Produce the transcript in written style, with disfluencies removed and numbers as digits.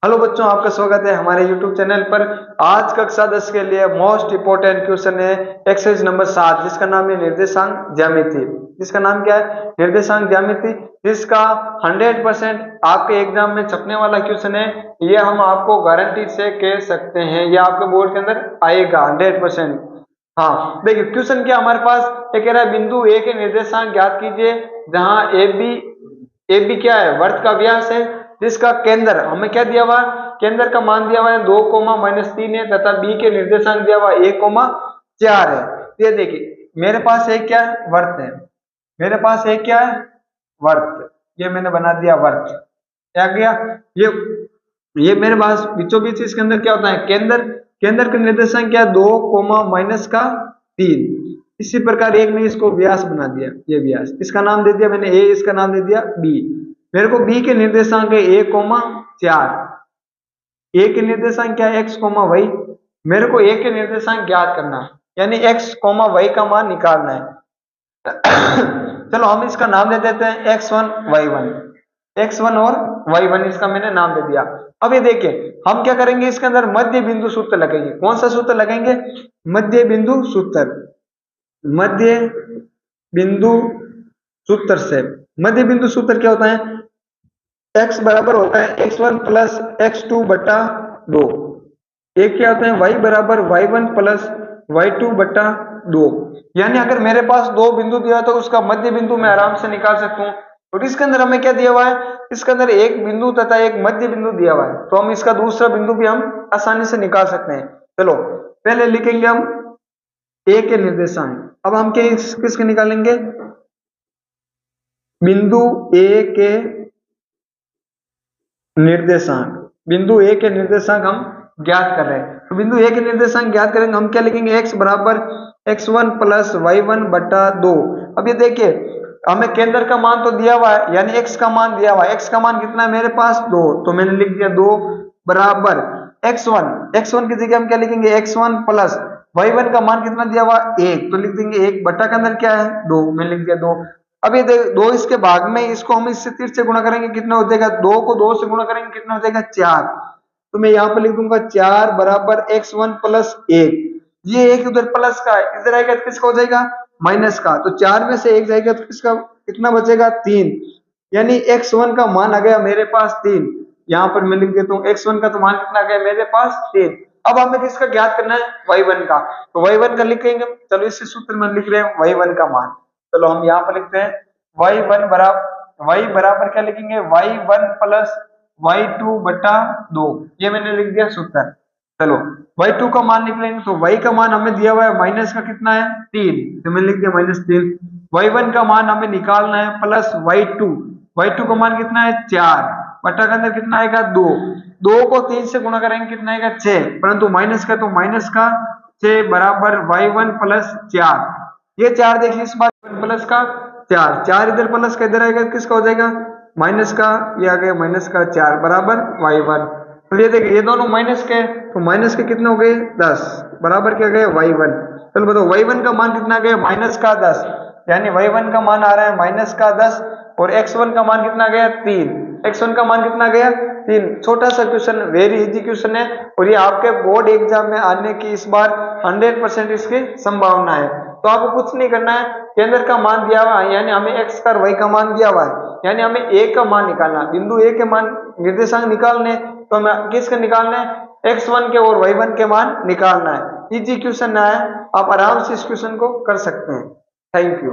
Hello बच्चों, आपका स्वागत है हमारे YouTube चैनल पर। आज कक्षा 10 के लिए मोस्ट इंपोर्टेंट क्वेश्चन है एक्सरसाइज नंबर 7, जिसका नाम है निर्देशांक ज्यामिति। जिसका नाम क्या है? निर्देशांक ज्यामिति। जिसका 100% आपके एग्जाम में छपने वाला क्वेश्चन है। ये हम आपको गारंटी से कह सकते हैं, ये आपके बोर्ड के अंदर आएगा 100%। हाँ, देखिए क्वेश्चन क्या हमारे पास ये कह रहा है, बिंदु ए के निर्देशांक ज्ञात कीजिए जहां ए बी क्या है? वर्त का व्यास है। जिसका केंद्र हमें क्या दिया हुआ? केंद्र का मान दिया हुआ है 2, -3 है तथा बी के निर्देशांक दिया हुआ 1, 4 है। ये देखिए मेरे पास एक क्या है? वर्त है। मेरे पास एक क्या है? वर्त। ये मैंने बना दिया वर्त। क्या गया? ये मेरे पास बीचों बीच इसके अंदर क्या होता है? केंद्र। केंद्र का निर्देशांक क्या? 2, -3। इसी प्रकार एक ने इसको व्यास बना दिया। ये व्यास, इसका नाम दे दिया मैंने ए, इसका नाम दे दिया बी। मेरे को बी के निर्देशांक है 1, 4। ए के निर्देशांक क्या है? x, y। मेरे को ए के निर्देशांक ज्ञात करना है, यानी x, y का मान निकालना है। चलो हम इसका नाम दे देते हैं x1, y1। x1 और y1 इसका मैंने नाम दे दिया। अब ये देखिए हम क्या करेंगे, इसके अंदर मध्य बिंदु सूत्र लगेंगे। कौन सा सूत्र लगेंगे? मध्य बिंदु सूत्र। मध्य बिंदु सूत्र से, मध्य बिंदु सूत्र क्या होता है? x बराबर होता है x1 प्लस x2 बटा 2। एक क्या होता है? y बराबर y1 प्लस y2 बटा 2। यानी अगर मेरे पास दो बिंदु दिया तो उसका मध्य बिंदु मैं आराम से निकाल सकता हूँ। और इसके अंदर हमें क्या दिया हुआ है? इसके अंदर एक बिंदु तथा एक मध्य बिंदु दिया हुआ है, तो हम इसका दूसरा बिंदु भी हम आसानी से निकाल सकते हैं। चलो पहले लिखेंगे हम ए के निर्देशांक। अब हम किसके निकालेंगे? बिंदु ए के निर्देशांक। बिंदु ए के निर्देशांक हम ज्ञात कर रहे हैं, तो बिंदु ए के निर्देशांक ज्ञात करेंगे हम क्या लिखेंगे? x बराबर x1 प्लस y1 बटा 2। अब ये देखिए हमें केंद्र का मान तो दिया हुआ है, यानी x का मान दिया हुआ है। x का मान कितना है मेरे पास? 2, तो मैंने लिख दिया 2 बराबर x1 की जगह हम क्या लिखेंगे? x1 प्लस y1 का मान कितना दिया हुआ? 1, तो लिख देंगे 1 बटा के अंदर क्या है? 2, मैंने लिख दिया 2। अब ये देख 2 इसके भाग में, इसको हम इससे 3 से गुणा करेंगे, कितना हो जाएगा? 2 को 2 से गुणा करेंगे, कितना हो जाएगा? 4। तो मैं यहाँ पर लिख दूंगा 4 बराबर x1 प्लस 1। ये एक उधर प्लस का है, इधर आएगा तो किसका हो जाएगा? माइनस का। तो 4 में से 1 जाएगा तो किसका कितना बचेगा? 3। यानी x1 का मान आ गया मेरे पास 3। यहाँ पर मैं लिख देता हूँ x1 का तो मान कितना आ गया मेरे पास? 3। अब हमें किसका ज्ञात करना है? y1 का। तो y1 का लिखेंगे, चलो इसी सूत्र में लिख रहे हैं y1 का मान। चलो हम यहाँ पर लिखते हैं y बराबर क्या लिखेंगे? y1 प्लस y2 बटा 2। ये मैंने लिख दिया सूत्र। चलो y2 का मान निकलेंगे, तो y का मान हमें दिया हुआ है माइनस का कितना है? 3, तो मैंने लिख दिया -3। y1 का मान हमें निकालना है प्लस y2 का मान कितना है? 4 बटा के अंदर कितना आएगा? 2। 2 को 3 से गुणा करेंगे, कितना आएगा? 6, परंतु माइनस का, तो माइनस का 6 बराबर y1 प्लस 4। ये 4 देखिए इस बार प्लस का 4, 4 इधर प्लस का इधर आएगा, किसका हो जाएगा? माइनस का। ये आ गया माइनस का 4 बराबर y1। तो ये देखिए ये दोनों माइनस के, तो माइनस के कितने हो गए? 10 बराबर क्या गए? y1। चलो बताओ y1 का मान कितना गया? माइनस का 10। यानी y1 का मान आ रहा है माइनस का 10, और x1 का मान कितना गया? 3। x1 का मान कितना गया? 3। छोटा सा क्वेश्चन, वेरी इजी क्वेश्चन है, और ये आपके बोर्ड एग्जाम में आने की इस बार 100% इसकी संभावना है। तो आपको कुछ नहीं करना है, केंद्र का मान दिया हुआ है, यानी हमें x का और y का मान दिया हुआ है, यानी हमें a का मान निकालना, बिंदु a के मान निर्देशांक निकालने, तो हमें किसके निकालना है? x1 के और y1 के मान निकालना है। इजी क्वेश्चन है, आप आराम से इस क्वेश्चन को कर सकते हैं। Thank you.